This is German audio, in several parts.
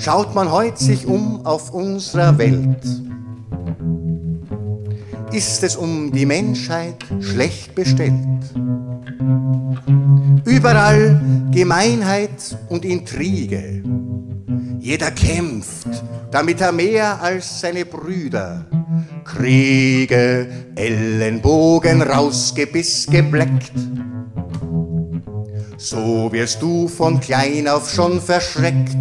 Schaut man heut sich auf unserer Welt, ist es um die Menschheit schlecht bestellt. Überall Gemeinheit und Intrige. Jeder kämpft, damit er mehr als seine Brüder Kriege, Ellenbogen, Rausgebiss, gebleckt. So wirst du von klein auf schon verschreckt.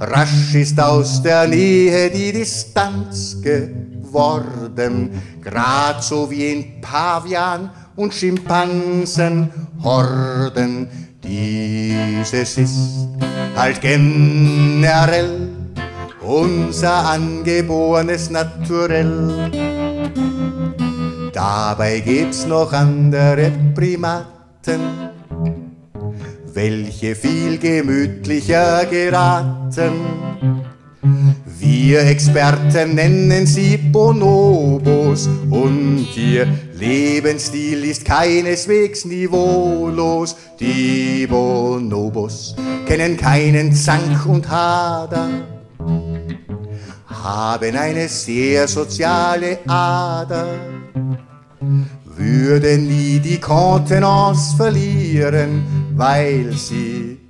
Rasch ist aus der Nähe die Distanz geworden, grad so wie in Pavian und Schimpansenhorden. Dieses ist halt generell unser angeborenes Naturell. Dabei gibt's noch andere Primaten, welche viel gemütlicher geraten. Wir Experten nennen sie Bonobos und ihr Lebensstil ist keineswegs niveaulos. Die Bonobos kennen keinen Zank und Hader, haben eine sehr soziale Ader, würden nie die Kontenance verlieren, weil sie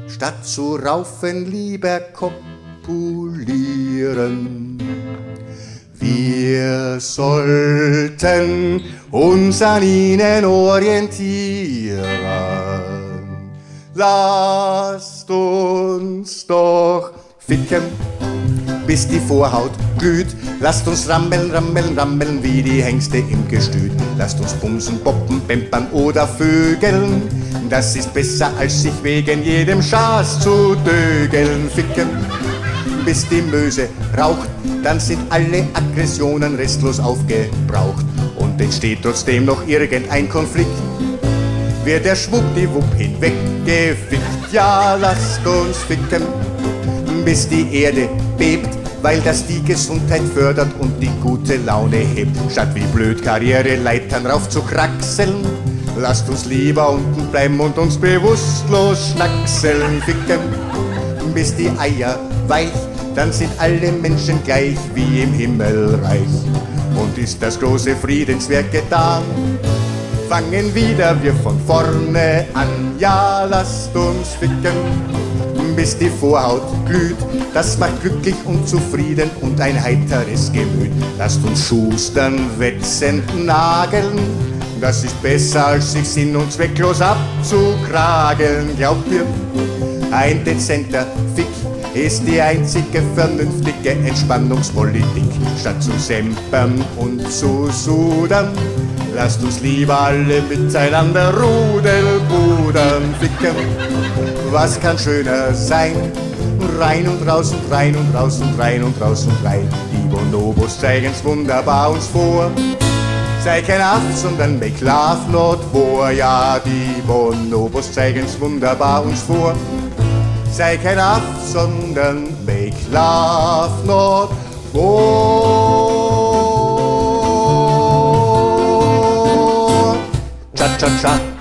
statt zu raufen lieber kopulieren. Wir sollten uns an ihnen orientieren. Lasst uns doch ficken, bis die Vorhaut glüht. Lasst uns rammeln, rammeln, rammeln wie die Hengste im Gestüt. Lasst uns bumsen, poppen, pampern oder vögeln. Das ist besser, als sich wegen jedem Schaß zu dögeln. Ficken, bis die Möse raucht, dann sind alle Aggressionen restlos aufgebraucht. Und entsteht trotzdem noch irgendein Konflikt, wird der schwuppdiwupp hinweggefickt. Ja, lasst uns ficken, bis die Erde bebt, weil das die Gesundheit fördert und die gute Laune hebt. Statt wie blöd Karriereleitern rauf zu kraxeln, lasst uns lieber unten bleiben und uns bewusstlos schnackseln. Ficken, bis die Eier weich, dann sind alle Menschen gleich wie im Himmelreich. Und ist das große Friedenswerk getan, fangen wieder wir von vorne an. Ja, lasst uns ficken, bis die Vorhaut glüht. Das macht glücklich und zufrieden und ein heiteres Gemüt. Lasst uns schustern, wetzen, nageln. Das ist besser, als sich sinn- und zwecklos abzukrageln. Glaubt mir, ein dezenter Fick ist die einzige vernünftige Entspannungspolitik. Statt zu sempern und zu sudern, lasst uns lieber alle miteinander rudelbudern. Ficken, was kann schöner sein? Rein und raus und rein und raus und rein und raus und rein. Die Bonobos zeigen's wunderbar uns vor. Sei kein Aff, sondern make love not war. Ja, die Bonobos zeigen's wunderbar uns vor. Sei kein Aff, sondern make love not war. Cha cha cha.